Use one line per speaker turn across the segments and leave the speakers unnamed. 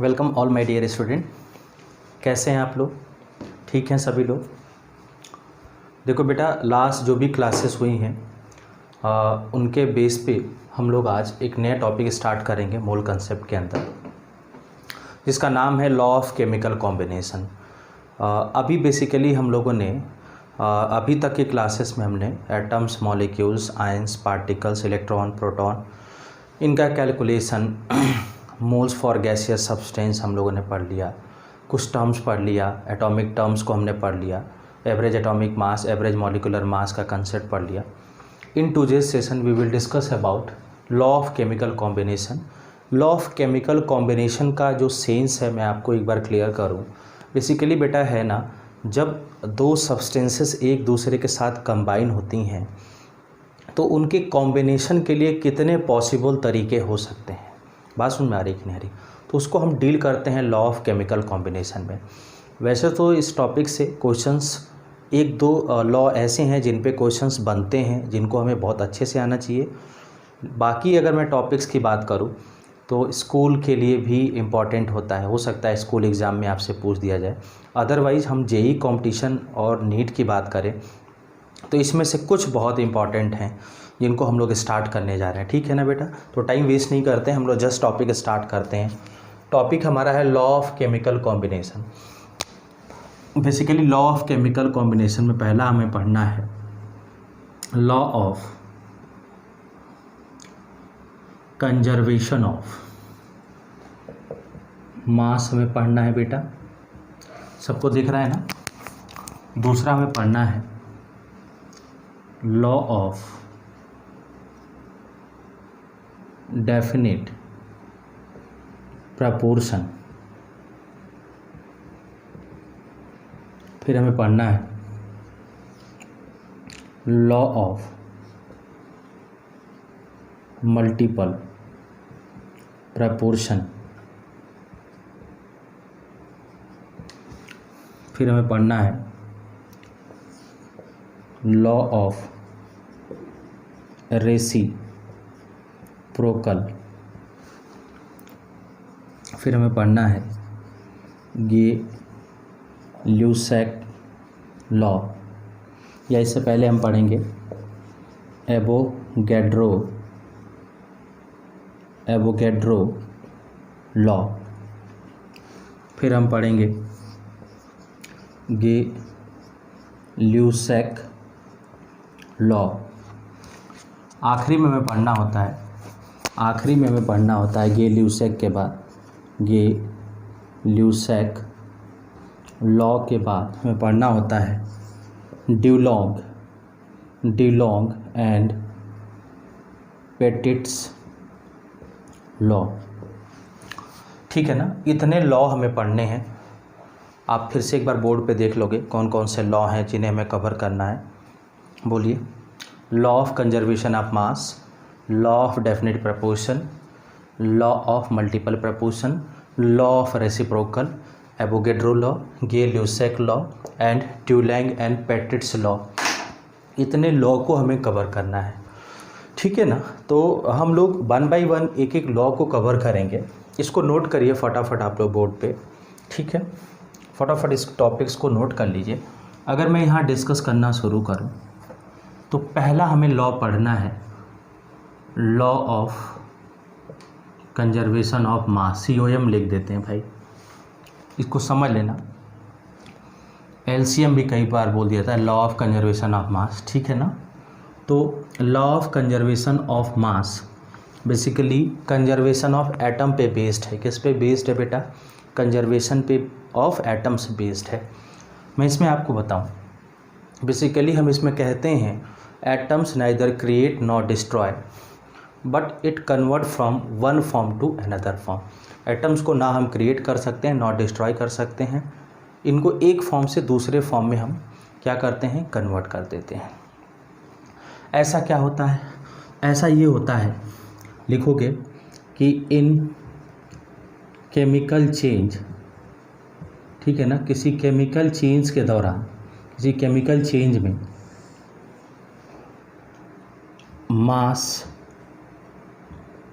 Welcome all my dear student. कैसे हैं आप लोग? ठीक हैं सभी लोग? देखो बेटा, लास्ट जो भी क्लासेस हुई हैं उनके बेस पे हम लोग आज एक नया टॉपिक स्टार्ट करेंगे मोल कंसेप्ट के अंदर, जिसका नाम है लॉ ऑफ केमिकल कॉम्बिनेशन। अभी बेसिकली हम लोगों ने अभी तक की क्लासेस में हमने atoms, molecules, ions, particles, electron, proton, इनका calculation, moles for gaseous substance हम लोगों ने पढ़ लिया, कुछ टर्म्स पढ़ लिया, एटॉमिक टर्म्स को हमने पढ़ लिया, average atomic mass, average molecular mass का कंसेप्ट पढ़ लिया। In today's session we will discuss about law of chemical combination. Law of chemical combination का जो सेंस है मैं आपको एक बार क्लियर करूँ। बेसिकली बेटा है ना, जब दो सब्सटेंसेस एक दूसरे के साथ कंबाइन होती हैं तो उनके कॉम्बिनेशन के लिए कितने पॉसिबल तरीके हो सकते हैं। बात सुन में आ रही कि नहीं आ रही? तो उसको हम डील करते हैं लॉ ऑफ केमिकल कॉम्बिनेशन में। वैसे तो इस टॉपिक से क्वेश्चंस एक दो लॉ ऐसे हैं जिन पे क्वेश्चंस बनते हैं, जिनको हमें बहुत अच्छे से आना चाहिए। बाकी अगर मैं टॉपिक्स की बात करूँ तो स्कूल के लिए भी इम्पॉर्टेंट होता है, हो सकता है स्कूल एग्ज़ाम में आपसे पूछ दिया जाए। अदरवाइज़ हम जेई कंपटीशन और नीट की बात करें तो इसमें से कुछ बहुत इंपॉर्टेंट हैं जिनको हम लोग स्टार्ट करने जा रहे हैं। ठीक है ना बेटा? तो टाइम वेस्ट नहीं करते हैं, हम लोग जस्ट टॉपिक स्टार्ट करते हैं। टॉपिक हमारा है law of chemical combination. Basically law of chemical combination में पहला हमें पढ़ना है लॉ ऑफ कंजर्वेशन ऑफ मास हमें पढ़ना है बेटा। सबको दिख रहा है ना? दूसरा हमें पढ़ना है लॉ ऑफ डेफिनिट प्रपोर्शन। फिर हमें पढ़ना है लॉ ऑफ मल्टीपल प्रपोर्शन। फिर हमें पढ़ना है लॉ ऑफ रेसिप्रोकल। फिर हमें पढ़ना है गे-ल्यूसैक लॉ, या इससे पहले हम पढ़ेंगे एवोगैड्रो लॉ। फिर हम पढ़ेंगे गे-ल्यूसैक लॉ। आखिरी में हमें पढ़ना होता है गे-ल्यूसैक के बाद, गे-ल्यूसैक लॉ के बाद हमें पढ़ना होता है ड्यूलॉन्ग एंड पेटिट्स लॉ। ठीक है ना? इतने लॉ हमें पढ़ने हैं। आप फिर से एक बार बोर्ड पे देख लोगे कौन कौन से लॉ हैं जिन्हें हमें कवर करना है। बोलिए। Law of conservation of mass, law of definite proportion, law of multiple proportion, law of reciprocal, Avogadro law, Gay Lussac law and Dulong and Petit's law. इतने लॉ को हमें कवर करना है। ठीक है ना? तो हम लोग 1 बाय 1 एक एक लॉ को कवर करेंगे। इसको नोट करिए फटाफट आप लोग बोर्ड पे। ठीक है? फटाफट इस टॉपिक्स को नोट कर लीजिए। अगर मैं यहाँ डिस्कस करना शुरू करूँ तो पहला हमें लॉ पढ़ना है law of conservation of mass. COM लिख देते हैं भाई, इसको समझ लेना। LCM भी कई बार बोल दिया था, लॉ ऑफ कंजर्वेशन ऑफ मास। ठीक है ना? तो law of conservation of mass basically conservation of atom पे बेस्ड है। किस पे बेस्ड है बेटा? कंजर्वेशन पे ऑफ एटम्स बेस्ड है। मैं इसमें आपको बताऊं, बेसिकली हम इसमें कहते हैं atoms neither create not destroy but it convert from one form to another form. Atoms को ना हम क्रिएट कर सकते हैं, नॉट डिस्ट्रॉय कर सकते हैं। इनको एक फॉर्म से दूसरे फॉर्म में हम क्या करते हैं? कन्वर्ट कर देते हैं। ऐसा क्या होता है? ऐसा ये होता है, लिखोगे कि इन केमिकल चेंज, ठीक है ना, किसी केमिकल चेंज के दौरान, किसी केमिकल चेंज में मास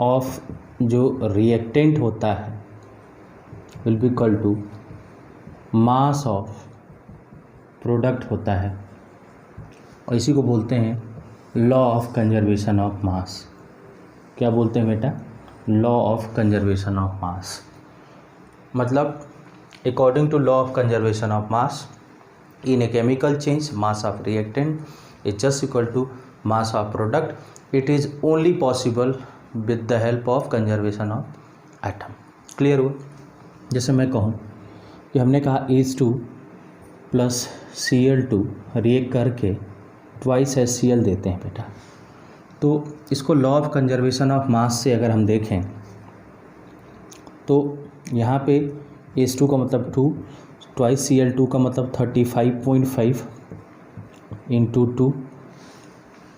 ऑफ जो रिएक्टेंट होता है will be equal to mass of product होता है, और इसी को बोलते हैं law of conservation of mass. क्या बोलते हैं बेटा? Law of conservation of mass. मतलब according to law of conservation of mass, in a chemical change mass of reactant is just equal to mass of product. It is only possible with the help of conservation of atom. Clear हुआ? जैसे मैं कहूँ कि हमने कहा H2 plus Cl2 react करके twice HCl देते हैं बेटा। तो इसको लॉ ऑफ कंजर्वेशन ऑफ मास से अगर हम देखें तो यहाँ पे H2 का मतलब 2, ट्वाइस Cl2 का मतलब 35.5 इंटू 2,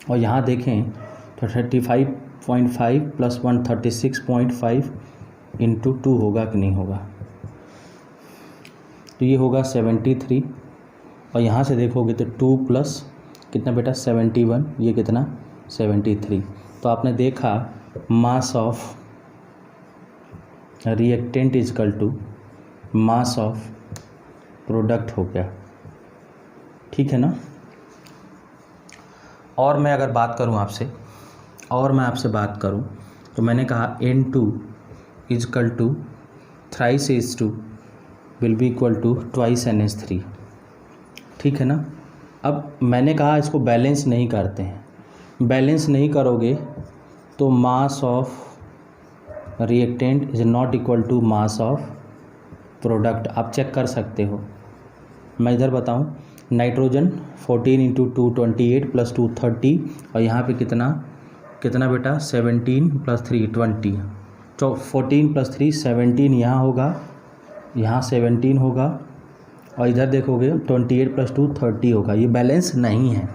और यहाँ देखें तो 35.5 प्लस 136.5 इंटू 2 होगा कि नहीं होगा? तो ये होगा 73, और यहाँ से देखोगे तो 2 प्लस कितना बेटा? 71, ये कितना? 73। तो आपने देखा mass of reactant is equal to mass of product हो गया। ठीक है ना? और मैं अगर बात करूं आपसे, और मैं आपसे बात करूं तो मैंने कहा N2 is equal to thrice H2 will be equal to twice NH3। ठीक है ना? अब मैंने कहा इसको बैलेंस नहीं करते हैं, बैलेंस नहीं करोगे तो mass of reactant is not equal to mass of product. आप चेक कर सकते हो। मैं इधर बताऊं, नाइट्रोजन 14 इंटू 2 28 प्लस 2 30, और यहाँ पे कितना बेटा? 17 प्लस 3 20। तो 14 प्लस 3 17 यहाँ होगा, यहाँ 17 होगा, और इधर देखोगे 28 प्लस 2 30 होगा। ये बैलेंस नहीं है।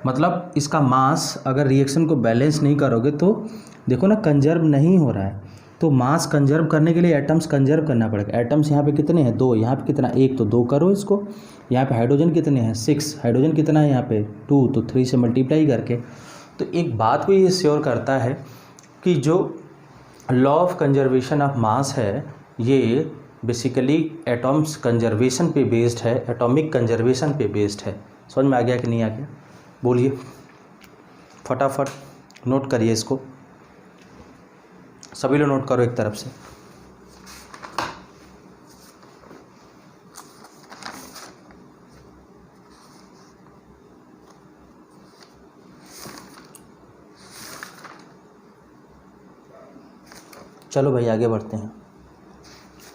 मतलब इसका मास अगर रिएक्शन को बैलेंस नहीं करोगे तो देखो ना, कंजर्व नहीं हो रहा है। तो मास कंजर्व करने के लिए एटम्स कंजर्व करना पड़ेगा। एटम्स यहाँ पे कितने हैं? 2। यहाँ पे कितना? 1, तो 2 करो इसको। यहाँ पे हाइड्रोजन कितने हैं? 6। हाइड्रोजन कितना है यहाँ पे? 2, तो 3 से मल्टीप्लाई करके। तो एक बात को ये श्योर करता है कि जो लॉ ऑफ कंजर्वेशन ऑफ मास है ये बेसिकली एटम्स कंजर्वेशन पे बेस्ड है, एटॉमिक कंजर्वेशन पे बेस्ड है। समझ में आ गया कि नहीं आ गया? बोलिए फटाफट, नोट करिए इसको, सभी लोग नोट करो एक तरफ से। चलो भाई आगे बढ़ते हैं।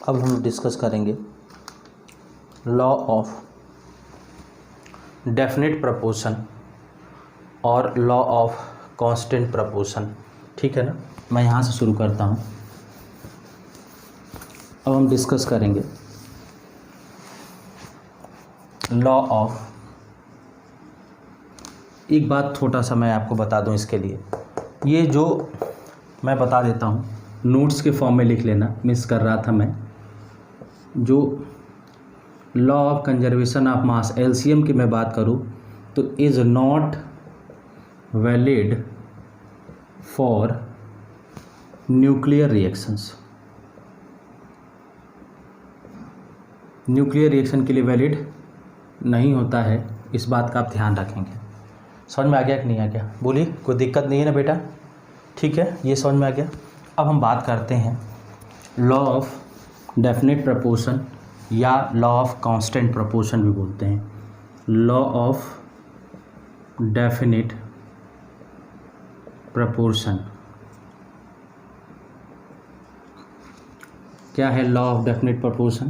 अब हम डिस्कस करेंगे लॉ ऑफ डेफिनेट प्रपोर्शन और लॉ ऑफ कांस्टेंट प्रपोर्शन। ठीक है ना? मैं यहाँ से शुरू करता हूँ। अब हम डिस्कस करेंगे लॉ ऑफ, एक बात छोटा सा मैं आपको बता दूँ इसके लिए, ये जो मैं बता देता हूँ नोट्स के फॉर्म में लिख लेना, मिस कर रहा था मैं। जो law of conservation of mass LCM की मैं बात करूँ तो is not valid for nuclear reactions. Nuclear reaction के लिए वैलिड नहीं होता है, इस बात का आप ध्यान रखेंगे। समझ में आ गया कि नहीं आ गया? बोलिए, कोई दिक्कत नहीं है ना बेटा? ठीक है, ये समझ में आ गया। अब हम बात करते हैं लॉ ऑफ डेफिनेट प्रपोर्शन या लॉ ऑफ कांस्टेंट प्रपोर्शन भी बोलते हैं। लॉ ऑफ डेफिनेट प्रपोर्शन क्या है? लॉ ऑफ डेफिनेट प्रपोर्शन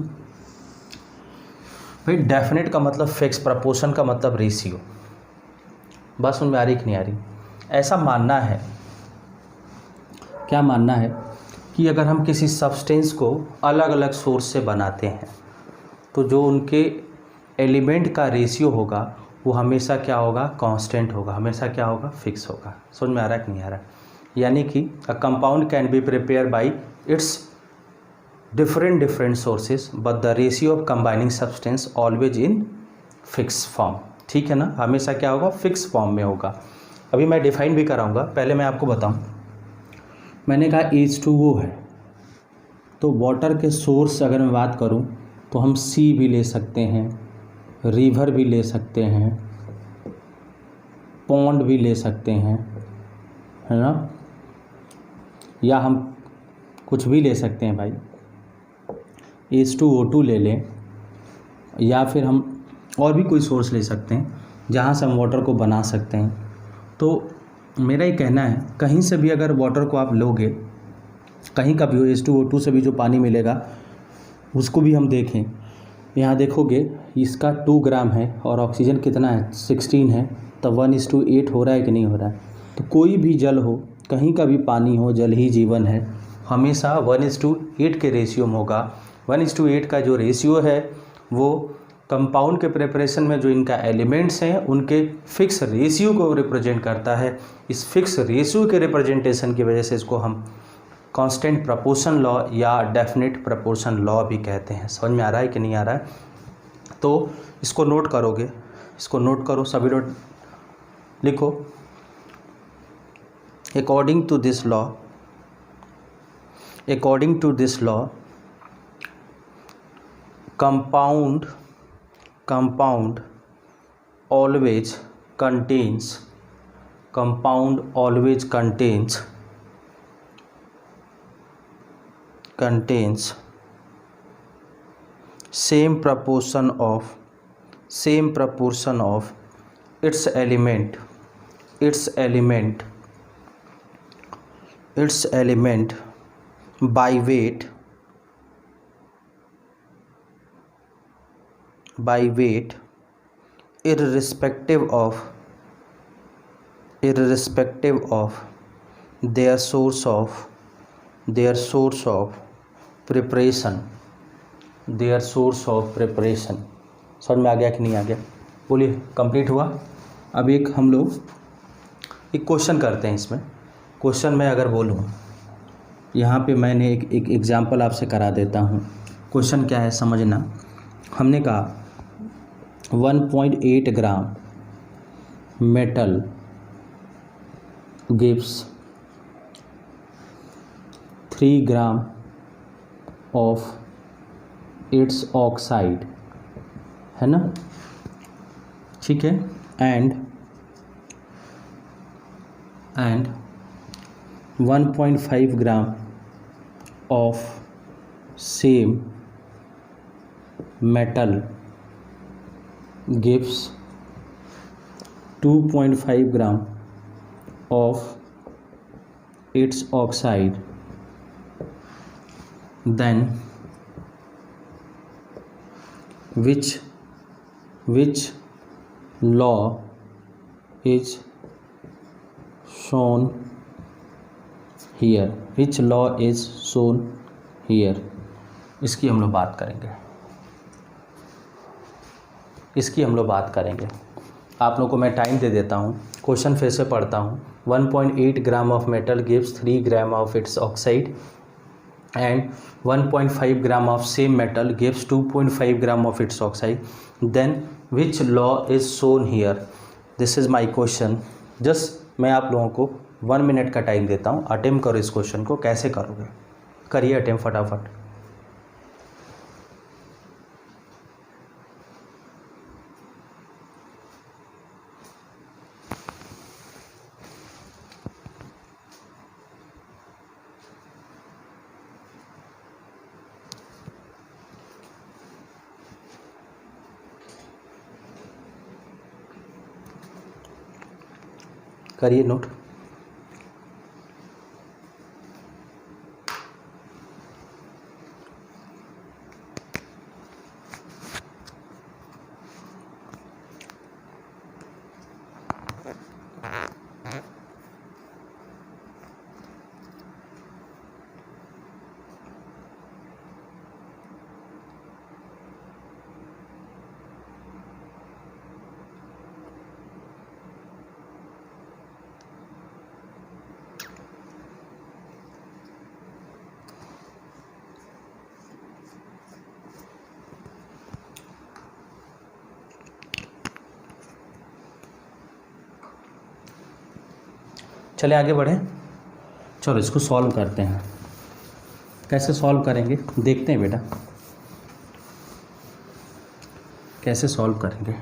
भाई, डेफिनेट का मतलब फिक्स, प्रपोर्शन का मतलब रेशियो। बस उनमें आ रही कि नहीं आ रही? ऐसा मानना है, क्या मानना है कि अगर हम किसी सब्सटेंस को अलग अलग सोर्स से बनाते हैं तो जो उनके एलिमेंट का रेशियो होगा वो हमेशा क्या होगा? कांस्टेंट होगा, हमेशा क्या होगा? फिक्स होगा। समझ में आ रहा है कि नहीं आ रहा? यानी कि a compound can be prepare by it's different sources but the ratio of combining substance always in fixed form। ठीक है ना? हमेशा क्या होगा? फिक्स फॉर्म में होगा। अभी मैं डिफाइन भी कराऊंगा, पहले मैं आपको बताऊं। मैंने कहा H2O है, तो वाटर के सोर्स अगर मैं बात करूं तो हम सी भी ले सकते हैं, रिवर भी ले सकते हैं, पॉन्ड भी ले सकते हैं, है ना, या हम कुछ भी ले सकते हैं भाई, H2O2 ले लें, या फिर हम और भी कोई सोर्स ले सकते हैं जहाँ से हम वाटर को बना सकते हैं। तो मेरा ये कहना है कहीं से भी अगर वाटर को आप लोगे, कहीं का भी हो, H2O2 से भी जो पानी मिलेगा उसको भी हम देखें, यहाँ देखोगे इसका 2 ग्राम है और ऑक्सीजन कितना है 16 है, तो 1:8 हो रहा है कि नहीं हो रहा है। तो कोई भी जल हो, कहीं का भी पानी हो, जल ही जीवन है, हमेशा 1:8 के रेशियो में होगा। 1:8 का जो रेशियो है वो कंपाउंड के प्रिपरेशन में जो इनका एलिमेंट्स हैं उनके फिक्स रेशियो को रिप्रेजेंट करता है। इस फिक्स रेशियो के रिप्रेजेंटेशन की वजह से इसको हम कांस्टेंट प्रोपोर्शन लॉ या डेफिनेट प्रोपोर्शन लॉ भी कहते हैं। समझ में आ रहा है कि नहीं आ रहा है? तो इसको नोट करोगे, इसको नोट करो, सभी लोग लिखो। According to this law compound always contains same proportion of its element by weight irrespective of their source of preparation। समझ में आ गया कि नहीं आ गया? बोलिए, कंप्लीट हुआ। अब एक हम लोग एक क्वेश्चन करते हैं। इसमें क्वेश्चन में अगर बोलूँ, यहाँ पे मैंने एक एग्जांपल आपसे करा देता हूँ। क्वेश्चन क्या है समझना। हमने कहा 1.8 gram metal gives 3 gram of its oxide, है ना, ठीक है, and 1.5 gram of same metal gives 2.5 gram of its oxide, then which law is shown here? इसकी हम लोग बात करेंगे। आप लोगों को मैं टाइम दे देता हूँ, क्वेश्चन फिर से पढ़ता हूँ। 1.8 gram of metal gives 3 gram of its oxide and 1.5 gram of same metal gives 2.5 gram of its oxide, then which law is shown here? This is my question. Just मैं आप लोगों को 1 मिनट का time देता हूँ, attempt करो इस question को। कैसे करोगे? करिए अटेम्प्ट फटाफट। करिए नोट। चले आगे बढ़ें। चलो इसको सॉल्व करते हैं। कैसे सॉल्व करेंगे देखते हैं बेटा, कैसे सॉल्व करेंगे।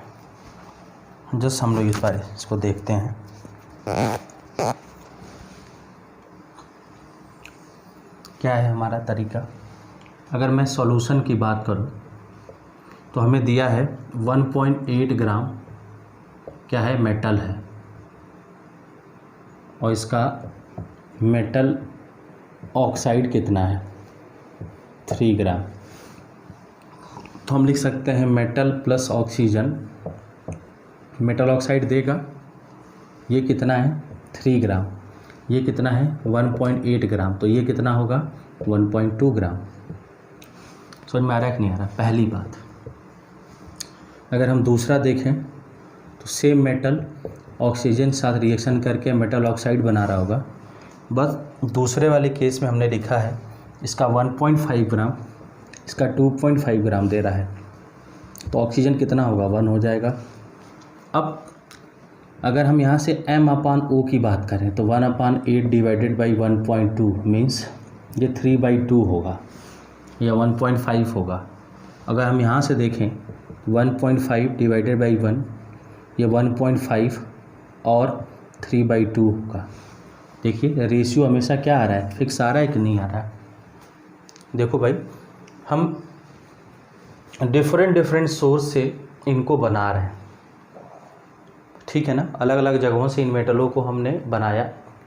जस्ट हम लोग इस बार इसको देखते हैं। क्या है हमारा तरीका। अगर मैं सॉल्यूशन की बात करूं तो हमें दिया है 1.8 ग्राम क्या है, मेटल है, और इसका मेटल ऑक्साइड कितना है, 3 ग्राम। तो हम लिख सकते हैं metal plus oxygen, metal oxide देगा, ये कितना है 3 ग्राम, ये कितना है 1.8 ग्राम, तो ये कितना होगा 1.2 ग्राम। समझ में आ रहा है कि नहीं आ रहा। पहली बात। अगर हम दूसरा देखें तो सेम मेटल ऑक्सीजन साथ रिएक्शन करके मेटल ऑक्साइड बना रहा होगा, बस दूसरे वाले केस में हमने लिखा है इसका 1.5 ग्राम, इसका 2.5 ग्राम दे रहा है, तो ऑक्सीजन कितना होगा 1 हो जाएगा। अब अगर हम यहाँ से m/O की बात करें तो 1/8 डिवाइडेड बाई 1.2 मीन्स ये 3/2 होगा या 1.5 होगा। अगर हम यहाँ से देखें 1.5 डिवाइडेड बाई 1, ये 1.5 और 3/2 होगा। देखिए रेशियो हमेशा क्या आ रहा है, फिक्स आ रहा है कि नहीं आ रहा है। देखो भाई, हम डिफरेंट सोर्स से इनको बना रहे हैं, ठीक है ना। अलग अलग जगहों से इन मेटलों को हमने बनाया,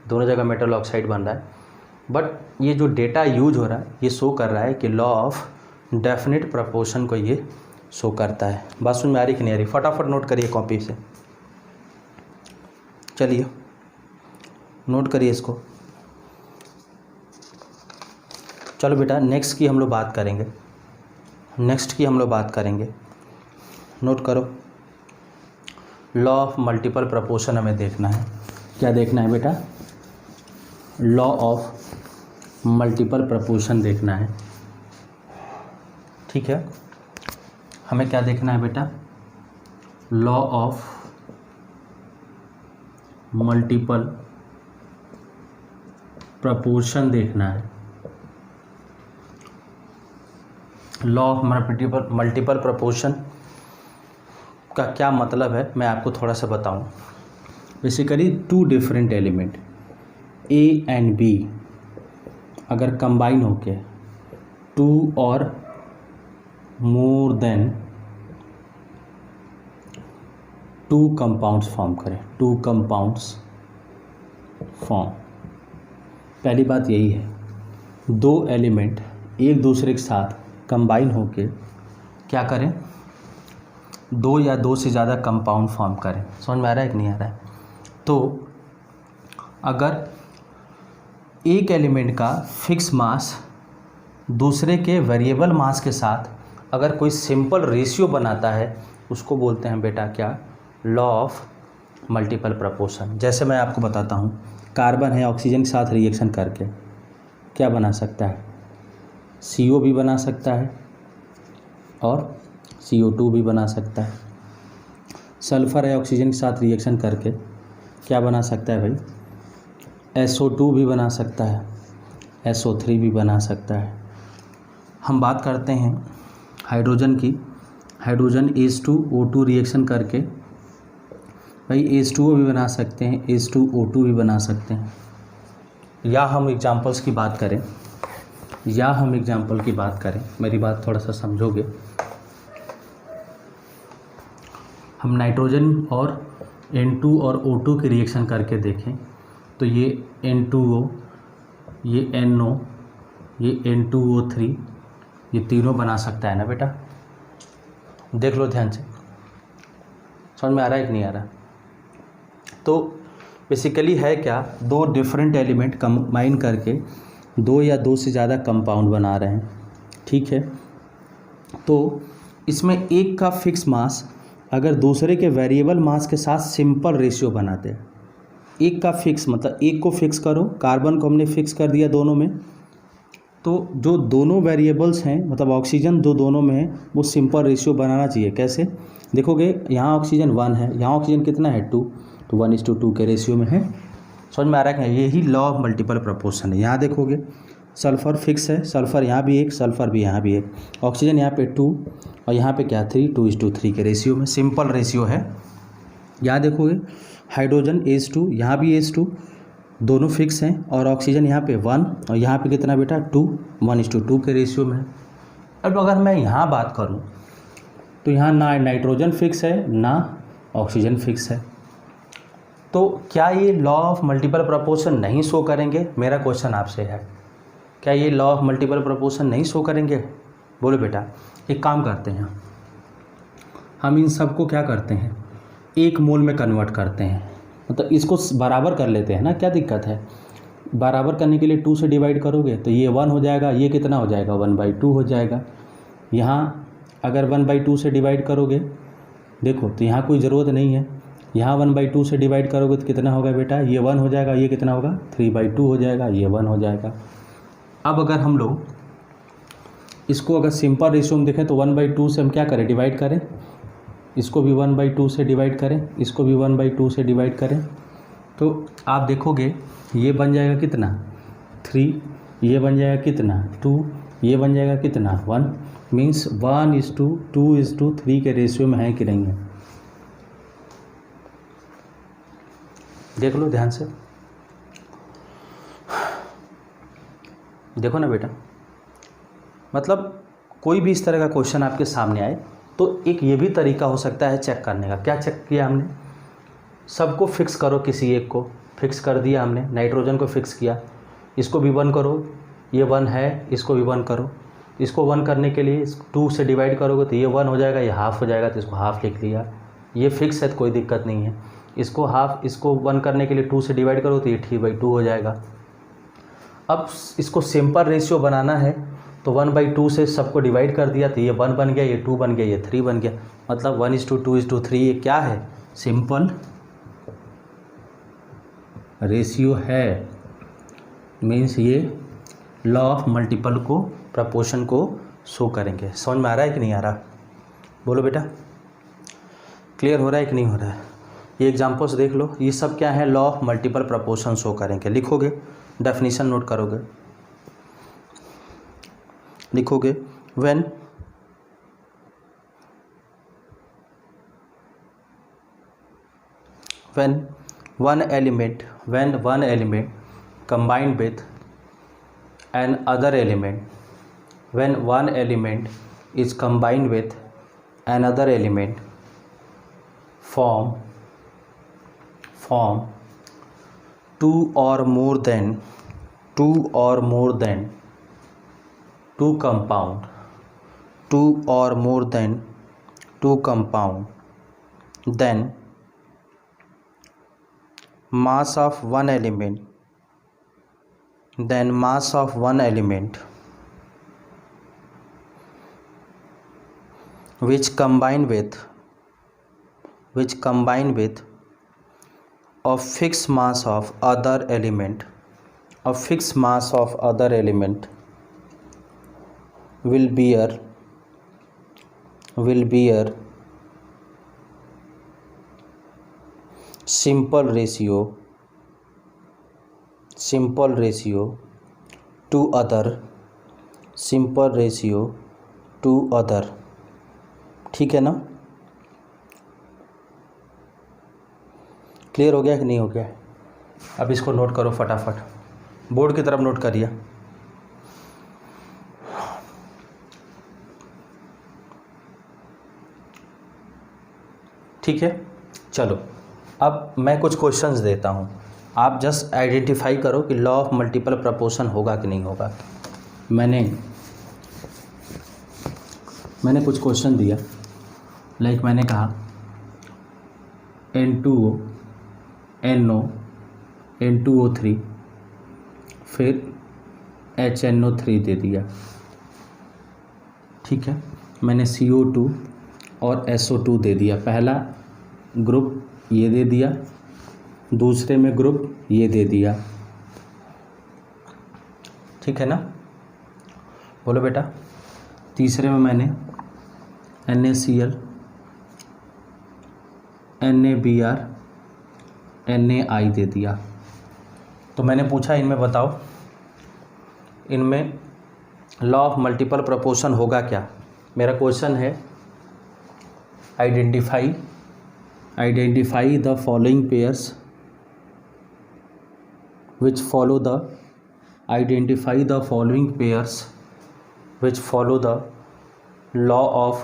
दोनों जगह मेटल ऑक्साइड बन रहा है, बट ये जो डेटा यूज हो रहा है ये शो कर रहा है कि लॉ ऑफ डेफिनेट प्रपोर्शन को ये शो करता है। बात सुन में आ रही कि नहीं आ रही, फटाफट नोट करिए कॉपी से, चलिए नोट करिए इसको। चलो बेटा नेक्स्ट की हम लोग बात करेंगे, नोट करो। लॉ ऑफ मल्टीपल प्रपोर्शन हमें देखना है। क्या देखना है बेटा, लॉ ऑफ मल्टीपल प्रपोर्शन देखना है, ठीक है। हमें क्या देखना है बेटा, लॉ ऑफ मल्टीपल प्रपोर्शन देखना है। लॉ ऑफ मल्टीपल प्रपोर्शन का क्या मतलब है मैं आपको थोड़ा सा बताऊं। Basically 2 different element A and B अगर कंबाइन होके 2 और मोर देन 2 कंपाउंड्स फॉर्म करें, 2 कंपाउंड्स फॉर्म। पहली बात यही है, 2 एलिमेंट एक दूसरे के साथ कंबाइन होके क्या करें, 2 या 2 से ज़्यादा कंपाउंड फॉर्म करें। समझ में आ रहा है कि नहीं आ रहा है। तो अगर एक एलिमेंट का फिक्स मास दूसरे के वेरिएबल मास के साथ अगर कोई सिंपल रेशियो बनाता है उसको बोलते हैं बेटा क्या, लॉ ऑफ मल्टीपल प्रपोर्शन। जैसे मैं आपको बताता हूँ, कार्बन है ऑक्सीजन के साथ रिएक्शन करके क्या बना सकता है, CO भी बना सकता है और CO2 भी बना सकता है। सल्फ़र है ऑक्सीजन के साथ रिएक्शन करके क्या बना सकता है भाई, SO2 भी बना सकता है, SO3 भी बना सकता है। हम बात करते हैं हाइड्रोजन की, हाइड्रोजन H2O2 रिएक्शन करके भाई H2O भी बना सकते हैं, H2O2 भी बना सकते हैं। या हम एग्जांपल्स की बात करें, मेरी बात थोड़ा सा समझोगे। हम नाइट्रोजन और N2 और O2 की रिएक्शन करके देखें तो ये N2O, ये NO, ये N2O3, ये तीनों बना सकता है ना बेटा। देख लो ध्यान से, समझ में आ रहा है कि नहीं आ रहा। तो बेसिकली है क्या, 2 डिफरेंट एलिमेंट कंबाइन करके 2 या 2 से ज़्यादा कंपाउंड बना रहे हैं, ठीक है। तो इसमें एक का फिक्स मास अगर दूसरे के वेरिएबल मास के साथ सिंपल रेशियो बनाते हैं, एक का फिक्स मतलब एक को फिक्स करो, कार्बन को हमने फिक्स कर दिया दोनों में, तो जो दोनों वेरिएबल्स हैं मतलब ऑक्सीजन जो दोनों में है वो सिंपल रेशियो बनाना चाहिए। कैसे देखोगे, यहाँ ऑक्सीजन 1 है, यहाँ ऑक्सीजन कितना है 2, तो 1:2 के रेशियो में है। समझ में आ रहा है कि यही लॉ ऑफ मल्टीपल प्रपोर्शन है। यहाँ देखोगे सल्फ़र फिक्स है, सल्फ़र यहाँ भी एक, सल्फ़र भी यहाँ भी एक, ऑक्सीजन यहाँ पे 2 और यहाँ पे क्या 3, 2:3 के रेशियो में, सिंपल रेशियो है। यहाँ देखोगे हाइड्रोजन H2 यहाँ भी H2, दोनों फिक्स हैं और ऑक्सीजन यहाँ पे 1 और यहाँ पे कितना बेटा 2, 1:2 के रेशियो में है। अब अगर मैं यहाँ बात करूँ तो यहाँ ना नाइट्रोजन फिक्स है ना ऑक्सीजन फिक्स है, तो क्या ये लॉ ऑफ मल्टीपल प्रोपोर्शन नहीं शो करेंगे? मेरा क्वेश्चन आपसे है, क्या ये लॉ ऑफ मल्टीपल प्रोपोर्शन नहीं शो करेंगे? बोलो बेटा। एक काम करते हैं, हम इन सब को क्या करते हैं, एक मोल में कन्वर्ट करते हैं, मतलब इसको बराबर कर लेते हैं ना, क्या दिक्कत है? बराबर करने के लिए 2 से डिवाइड करोगे तो ये 1 हो जाएगा, ये कितना हो जाएगा 1/2 हो जाएगा। यहाँ अगर 1/2 से डिवाइड करोगे, देखो तो यहाँ कोई ज़रूरत नहीं है, यहाँ 1/2 से डिवाइड करोगे तो कितना होगा बेटा, ये 1 हो जाएगा, ये कितना होगा 3/2 हो जाएगा, ये 1 हो जाएगा। अब अगर हम लोग इसको अगर सिंपल रेशियो में देखें तो 1/2 से हम क्या करें, डिवाइड करें, इसको भी 1/2 से डिवाइड करें, इसको भी 1/2 से डिवाइड करें, तो आप देखोगे ये बन जाएगा कितना 3, ये बन जाएगा कितना 2, ये बन जाएगा कितना 1, मीन्स 1:2:3 के रेशियो में है कि नहीं है? देख लो ध्यान से, देखो ना बेटा। मतलब कोई भी इस तरह का क्वेश्चन आपके सामने आए तो एक ये भी तरीका हो सकता है चेक करने का। क्या चेक किया हमने, सबको फिक्स करो, किसी एक को फिक्स कर दिया हमने, नाइट्रोजन को फिक्स किया, इसको भी 1 करो, ये 1 है, इसको भी 1 करो, इसको 1 करने के लिए 2 से डिवाइड करोगे तो ये 1 हो जाएगा, ये हाफ हो जाएगा, तो इसको हाफ लिख लिया, ये फिक्स है तो कोई दिक्कत नहीं है। इसको हाफ, इसको 1 करने के लिए 2 से डिवाइड करो तो ये 3/2 हो जाएगा। अब इसको सिंपल रेशियो बनाना है तो 1/2 से सबको डिवाइड कर दिया तो ये 1 बन गया, ये 2 बन गया, ये 3 बन गया, मतलब 1:2:3 ये क्या है, सिंपल रेशियो है। मीन्स ये लॉ ऑफ मल्टीपल को प्रपोर्शन को शो करेंगे। समझ में आ रहा है कि नहीं आ रहा? बोलो बेटा, क्लियर हो रहा है कि नहीं हो रहा है? ये एग्जाम्पल्स देख लो, ये सब क्या है, law of multiple proportion show करेंगे। लिखोगे, डेफिनेशन नोट करोगे, लिखोगे when one element combined with another element, when one element is combined with another element, form two or more than two compound, then mass of one element which combine with a fixed mass of other element will bear simple ratio to other, ठीक है ना? Clear हो गया कि नहीं हो गया? अब इसको नोट करो फटाफट, बोर्ड की तरफ नोट करिए। ठीक है, चलो अब मैं कुछ क्वेश्चंस देता हूँ, आप जस्ट आइडेंटिफाई करो कि लॉ ऑफ मल्टीपल प्रपोर्शन होगा कि नहीं होगा। मैंने कुछ क्वेश्चन दिया, लाइक मैंने कहा N2O NO N2O3 फिर HNO3 दे दिया, ठीक है। मैंने CO2 और SO2 दे दिया, पहला ग्रुप ये दे दिया, दूसरे में ग्रुप ये दे दिया, ठीक है ना? बोलो बेटा। तीसरे में मैंने NaCl NaBr NaI दे दिया। तो मैंने पूछा इनमें बताओ इनमें लॉ ऑफ मल्टीपल प्रोपोर्शन होगा क्या? मेरा क्वेश्चन है identify the following pairs which follow the law of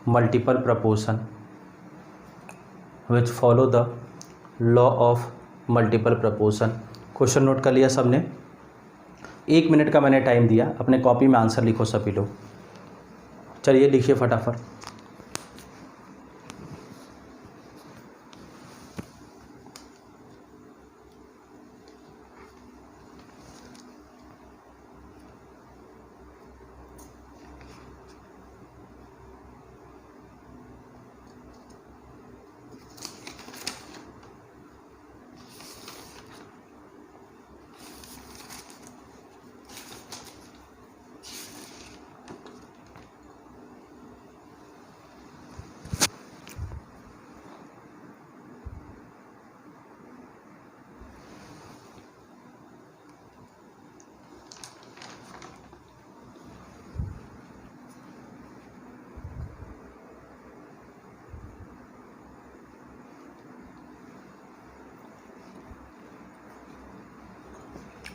multiple proportion, question note कर लिया सबने? 1 मिनट का मैंने टाइम दिया, अपने कॉपी में आंसर लिखो सभी लोग। चलिए लिखिए फटाफट।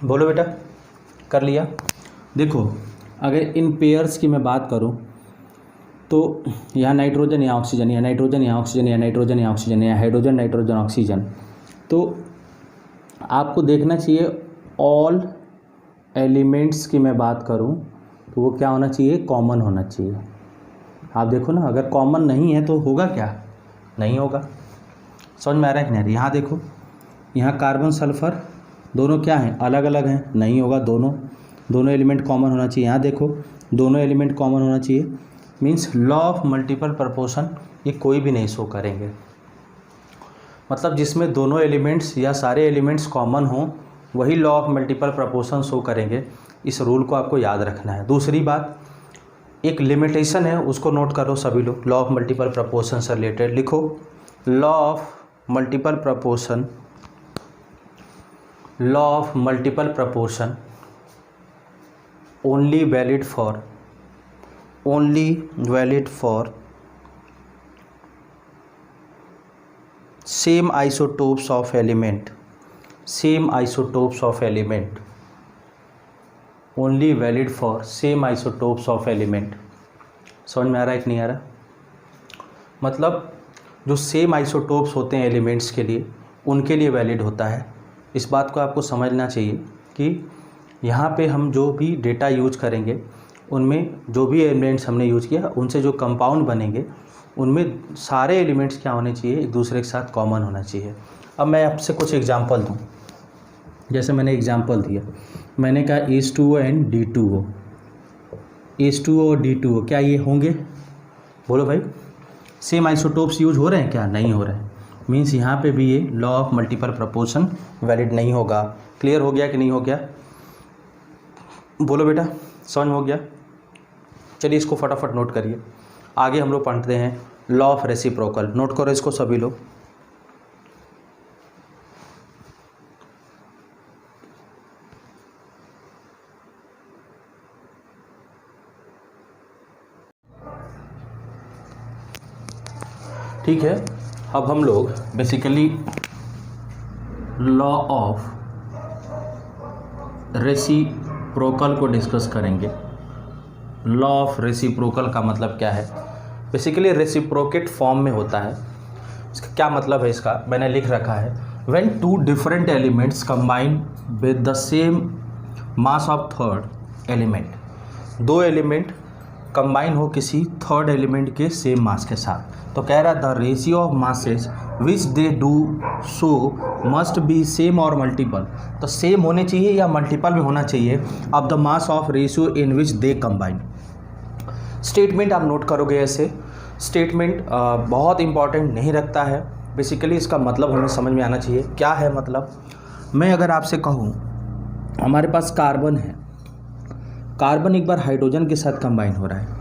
बोलो बेटा, कर लिया? देखो, अगर इन पेयर्स की मैं बात करूं तो यहाँ नाइट्रोजन या ऑक्सीजन, या नाइट्रोजन या ऑक्सीजन, या नाइट्रोजन या ऑक्सीजन, या हाइड्रोजन नाइट्रोजन ऑक्सीजन, तो आपको देखना चाहिए ऑल एलिमेंट्स की मैं बात करूं तो वो क्या होना चाहिए? कॉमन होना चाहिए। आप देखो ना, अगर कॉमन नहीं है तो होगा क्या? नहीं होगा। समझ में आ रहा है कि नहीं? यहाँ देखो, यहाँ कार्बन सल्फर दोनों क्या हैं? अलग अलग हैं, नहीं होगा। दोनों एलिमेंट कॉमन होना चाहिए। यहाँ देखो, दोनों एलिमेंट कॉमन होना चाहिए, means law of multiple proportion ये कोई भी नहीं शो करेंगे। मतलब जिसमें दोनों एलिमेंट्स या सारे एलिमेंट्स कॉमन हों वही law of multiple proportion show करेंगे। इस रूल को आपको याद रखना है। दूसरी बात, एक लिमिटेशन है, उसको नोट करो सभी लोग। लॉ ऑफ मल्टीपल प्रोपोर्शन से रिलेटेड लिखो, law of multiple proportion only valid for same isotopes of element, only valid for same isotopes of element। समझ में आ रहा है कि नहीं आ रहा? मतलब जो सेम आइसोटोप्स होते हैं एलिमेंट्स के लिए, उनके लिए वैलिड होता है। इस बात को आपको समझना चाहिए कि यहाँ पे हम जो भी डेटा यूज करेंगे उनमें जो भी एलिमेंट्स हमने यूज किया उनसे जो कंपाउंड बनेंगे उनमें सारे एलिमेंट्स क्या होने चाहिए? एक दूसरे के साथ कॉमन होना चाहिए। अब मैं आपसे कुछ एग्जांपल दूँ। जैसे मैंने एग्जांपल दिया, मैंने कहा H2O एंड D2O, H2O और D2O क्या ये होंगे? बोलो भाई, सेम आइसोटोप्स यूज हो रहे हैं क्या? नहीं हो रहे हैं। मीन्स यहाँ पे भी ये law of multiple proportion valid नहीं होगा। क्लियर हो गया कि नहीं हो गया? बोलो बेटा, समझ हो गया? चलिए इसको फटाफट नोट करिए। आगे हम लोग पढ़ते हैं लॉ ऑफ रेसिप्रोकल। नोट करो इसको सभी लोग। ठीक है, अब हम लोग बेसिकली लॉ ऑफ रेसिप्रोकल को डिस्कस करेंगे। लॉ ऑफ रेसिप्रोकल का मतलब क्या है? बेसिकली रेसिप्रोकेट फॉर्म में होता है। इसका क्या मतलब है? इसका मैंने लिख रखा है, when two different elements combine with the same mass of third element. दो एलिमेंट कंबाइन हो किसी थर्ड एलिमेंट के सेम मास के साथ, तो कह रहा the ratio of masses which they do so must be same और मल्टीपल। तो सेम होने चाहिए या मल्टीपल में होना चाहिए of the mass of ratio in which they combine. Statement आप नोट करोगे ऐसे। स्टेटमेंट बहुत इंपॉर्टेंट नहीं रखता है। बेसिकली इसका मतलब हमें समझ में आना चाहिए। क्या है मतलब? मैं अगर आपसे कहूँ हमारे पास कार्बन है, कार्बन एक बार हाइड्रोजन के साथ कंबाइन हो रहा है,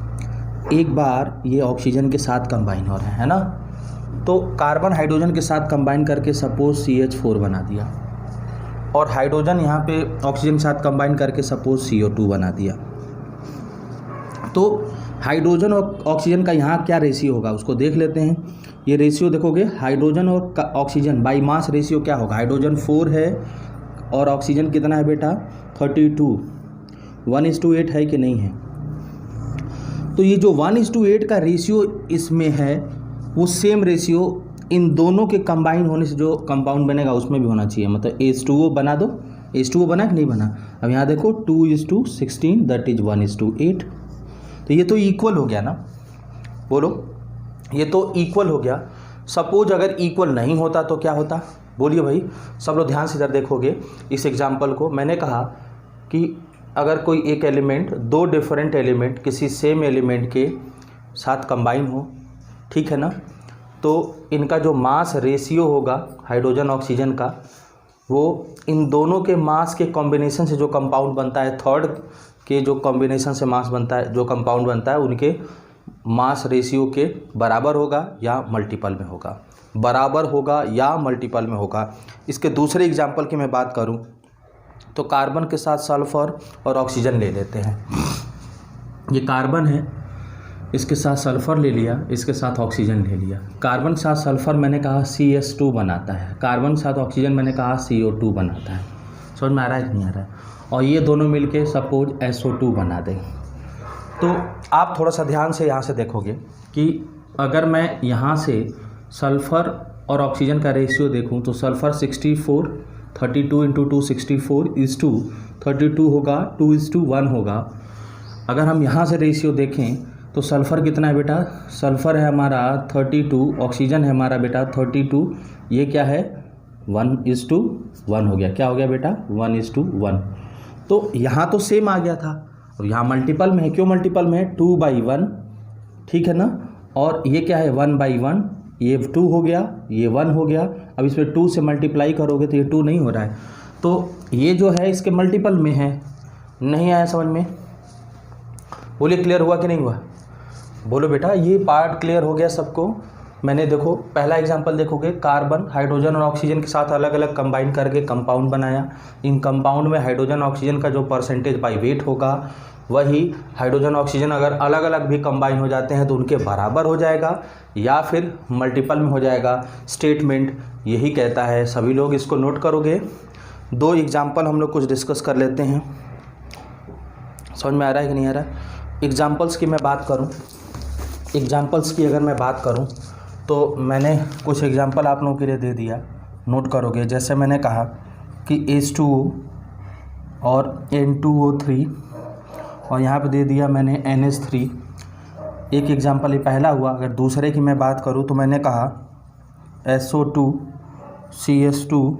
एक बार ये ऑक्सीजन के साथ कंबाइन हो रहा है ना। तो कार्बन हाइड्रोजन के साथ कंबाइन करके सपोज CH4 बना दिया, और हाइड्रोजन यहाँ पे ऑक्सीजन के साथ कंबाइन करके सपोज CO2 बना दिया। तो हाइड्रोजन और ऑक्सीजन का यहाँ क्या रेशियो होगा उसको देख लेते हैं। ये रेशियो देखोगे, हाइड्रोजन और ऑक्सीजन बाई मास रेशियो क्या होगा। हाइड्रोजन 4 है और ऑक्सीजन कितना है बेटा 32, 1:8 है कि नहीं है। तो ये जो 1:8 का रेशियो इसमें है वो सेम रेशियो इन दोनों के कंबाइन होने से जो कंपाउंड बनेगा उसमें भी होना चाहिए। मतलब H2O बना दो, H2O बना कि नहीं बना। अब यहाँ देखो 2:16 दैट इज 1:8। तो ये तो इक्वल हो गया ना, बोलो ये तो इक्वल हो गया। सपोज अगर इक्वल नहीं होता तो क्या होता, बोलिए भाई। सब लोग ध्यान से इधर देखोगे इस एग्जाम्पल को। मैंने कहा कि अगर कोई एक एलिमेंट दो डिफरेंट एलिमेंट किसी सेम एलिमेंट के साथ कंबाइन हो, ठीक है ना, तो इनका जो मास रेशियो होगा हाइड्रोजन ऑक्सीजन का, वो इन दोनों के मास के कॉम्बिनेशन से जो कंपाउंड बनता है, थर्ड के जो कॉम्बिनेशन से मास बनता है, जो कंपाउंड बनता है, उनके मास रेशियो के बराबर होगा या मल्टीपल में होगा, बराबर होगा या मल्टीपल में होगा। इसके दूसरे एग्जाम्पल की मैं बात करूं तो कार्बन के साथ सल्फर और ऑक्सीजन ले लेते हैं। ये कार्बन है, इसके साथ सल्फ़र ले लिया, इसके साथ ऑक्सीजन ले लिया। कार्बन के साथ सल्फ़र मैंने कहा CS2 बनाता है, कार्बन के साथ ऑक्सीजन मैंने कहा CO2 बनाता है। समझ में आ रहा है कि नहीं आ रहा है। और ये दोनों मिलके सपोज SO2 बना दें। तो आप थोड़ा सा ध्यान से यहाँ से देखोगे कि अगर मैं यहाँ से सल्फ़र और ऑक्सीजन का रेशियो देखूँ तो सल्फ़र 64, 32 × 2 64 इज़ टू 32 होगा, 2:1 होगा। अगर हम यहाँ से रेशियो देखें तो सल्फ़र कितना है बेटा, सल्फ़र है हमारा 32, ऑक्सीजन है हमारा बेटा 32, ये क्या है 1:1 हो गया। क्या हो गया बेटा 1:1। तो यहाँ तो सेम आ गया था और यहाँ मल्टीपल में है। क्यों मल्टीपल में है, 2/1, ठीक है ना। और ये क्या है 1/1, ये 2 हो गया, ये 1 हो गया। अब इसमें 2 से मल्टीप्लाई करोगे तो ये 2 नहीं हो रहा है, तो ये जो है इसके मल्टीपल में है। नहीं आया समझ में, बोलिए क्लियर हुआ कि नहीं हुआ, बोलो बेटा। ये पार्ट क्लियर हो गया सबको। मैंने देखो पहला एग्जांपल देखोगे, कार्बन हाइड्रोजन और ऑक्सीजन के साथ अलग अलग कंबाइन करके कंपाउंड बनाया। इन कंपाउंड में हाइड्रोजन ऑक्सीजन का जो परसेंटेज बाई वेट होगा, वही हाइड्रोजन ऑक्सीजन अगर अलग अलग भी कंबाइन हो जाते हैं तो उनके बराबर हो जाएगा या फिर मल्टीपल में हो जाएगा। स्टेटमेंट यही कहता है, सभी लोग इसको नोट करोगे। 2 एग्जाम्पल हम लोग कुछ डिस्कस कर लेते हैं। समझ में आ रहा है कि नहीं आ रहा है। एग्जाम्पल्स की मैं बात करूं, एग्जाम्पल्स की अगर मैं बात करूं तो मैंने कुछ एग्जाम्पल आप लोगों के लिए दे दिया, नोट करोगे। जैसे मैंने कहा कि H2O और N2O3 और यहाँ पे दे दिया मैंने NH3। एक एग्जाम्पल ये पहला हुआ। अगर दूसरे की मैं बात करूँ तो मैंने कहा SO2 CS2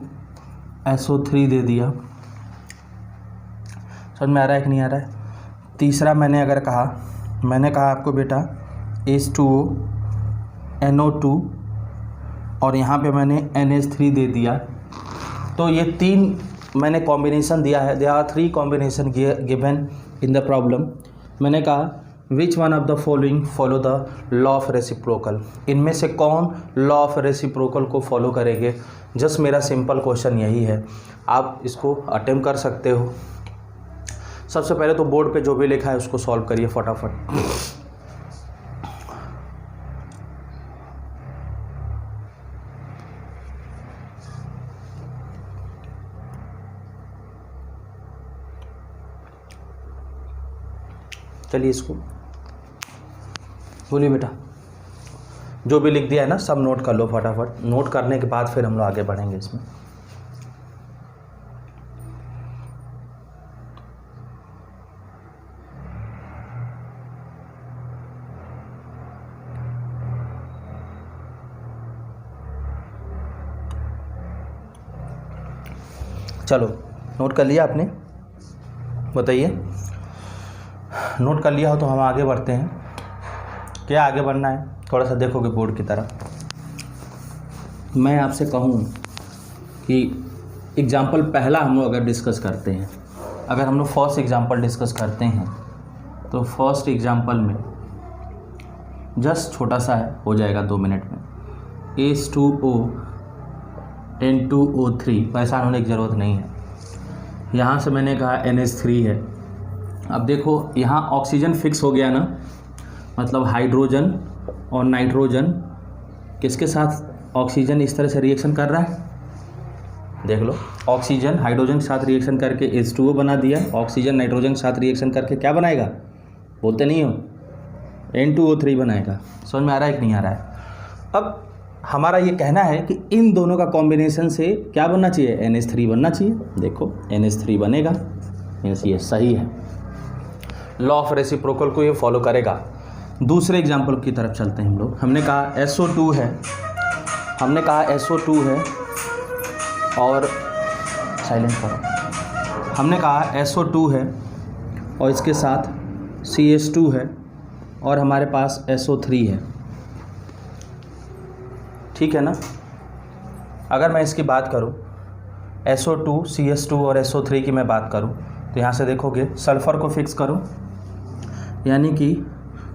SO3 दे दिया। समझ में आ रहा है कि नहीं आ रहा है। तीसरा मैंने अगर कहा, मैंने कहा आपको बेटा H2O NO2 और यहाँ पे मैंने NH3 दे दिया। तो ये 3 मैंने कॉम्बिनेशन दिया है। There are 3 combination given in the problem. मैंने कहा which one of the following follow the law of reciprocal. इनमें से कौन लॉ ऑफ रेसिप्रोकल को फॉलो करेंगे। जस्ट मेरा सिंपल क्वेश्चन यही है, आप इसको अटेम्प्ट कर सकते हो। सबसे पहले तो बोर्ड पे जो भी लिखा है उसको सॉल्व करिए फटाफट। चलिए इसको बोलिए बेटा, जो भी लिख दिया है ना सब नोट कर लो फटाफट। नोट करने के बाद फिर हम लोग आगे बढ़ेंगे इसमें। चलो नोट कर लिया आपने, बताइए। नोट कर लिया हो तो हम आगे बढ़ते हैं। क्या आगे बढ़ना है, थोड़ा सा देखोगे बोर्ड की तरफ। मैं आपसे कहूँ कि एग्जाम्पल पहला हम लोग अगर डिस्कस करते हैं, अगर हम लोग फर्स्ट एग्जाम्पल डिस्कस करते हैं तो फर्स्ट एग्जाम्पल में जस्ट छोटा सा है, हो जाएगा 2 मिनट में। H2O N2O3 परेशान होने की ज़रूरत नहीं है। यहाँ से मैंने कहा NH3 है। अब देखो यहाँ ऑक्सीजन फिक्स हो गया ना, मतलब हाइड्रोजन और नाइट्रोजन किसके साथ ऑक्सीजन इस तरह से रिएक्शन कर रहा है, देख लो। ऑक्सीजन हाइड्रोजन के साथ रिएक्शन करके H2O बना दिया, ऑक्सीजन नाइट्रोजन के साथ रिएक्शन करके क्या बनाएगा, बोलते नहीं हो, N2O3 बनाएगा। समझ में आ रहा है कि नहीं आ रहा है? अब हमारा ये कहना है कि इन दोनों का कॉम्बिनेशन से क्या बनना चाहिए, NH3 बनना चाहिए। देखो NH3 बनेगा, मीन्स ये सही है, लॉ ऑफ रेसिप्रोकल को ये फॉलो करेगा। दूसरे एग्जाम्पल की तरफ चलते हैं हम लोग। हमने कहा SO2 है, हमने कहा SO2 है और साइलेंट करो, हमने कहा SO2 है और इसके साथ CH2 है और हमारे पास SO3 है, ठीक है ना। अगर मैं इसकी बात करूं SO2, CH2 और SO3 की मैं बात करूं तो यहाँ से देखोगे सल्फ़र को फिक्स करो, यानी कि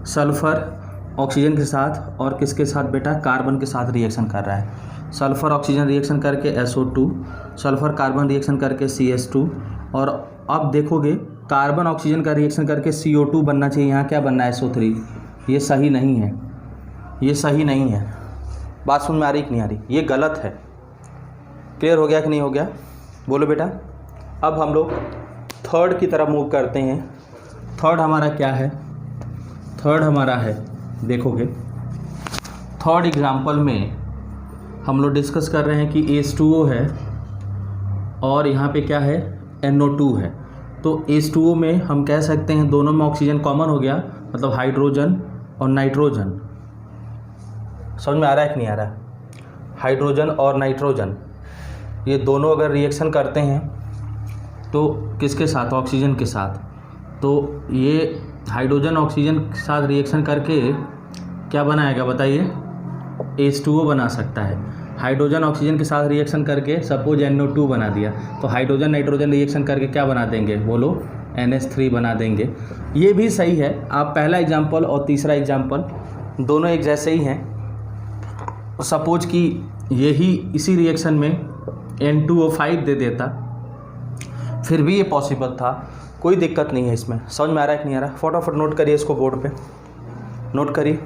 सल्फ़र ऑक्सीजन के साथ और किसके साथ बेटा, कार्बन के साथ रिएक्शन कर रहा है। सल्फ़र ऑक्सीजन रिएक्शन करके SO2, सल्फ़र कार्बन रिएक्शन करके CH2 और अब देखोगे कार्बन ऑक्सीजन का रिएक्शन करके CO2 बनना चाहिए, यहाँ क्या बनना है, SO3। ये सही नहीं है, ये सही नहीं है। बात सुन में आ रही कि नहीं आ रही, ये गलत है। क्लियर हो गया कि नहीं हो गया, बोलो बेटा। अब हम लोग थर्ड की तरफ मूव करते हैं। थर्ड हमारा क्या है, थर्ड हमारा है, देखोगे थर्ड एग्जाम्पल में हम लोग डिस्कस कर रहे हैं कि H2O है और यहाँ पे क्या है, NO2 है। तो H2O में हम कह सकते हैं दोनों में ऑक्सीजन कॉमन हो गया, मतलब हाइड्रोजन और नाइट्रोजन। समझ में आ रहा है कि नहीं आ रहा है? हाइड्रोजन और नाइट्रोजन ये दोनों अगर रिएक्शन करते हैं तो किसके साथ, ऑक्सीजन के साथ, तो ये हाइड्रोजन ऑक्सीजन के साथ रिएक्शन करके क्या बनाएगा बताइए, H2O बना सकता है। हाइड्रोजन ऑक्सीजन के साथ रिएक्शन करके सपोज NO2 बना दिया, तो हाइड्रोजन नाइट्रोजन रिएक्शन करके क्या बना देंगे, बोलो, NH3 बना देंगे। ये भी सही है। आप पहला एग्जाम्पल और तीसरा एग्जाम्पल दोनों एक जैसे ही हैं। सपोज कि यही इसी रिएक्शन में N2O5 दे देता, फिर भी ये पॉसिबल था, कोई दिक्कत नहीं है इसमें। समझ में आ रहा है कि नहीं आ रहा? फटाफट नोट करिए इसको, बोर्ड पे नोट करिए।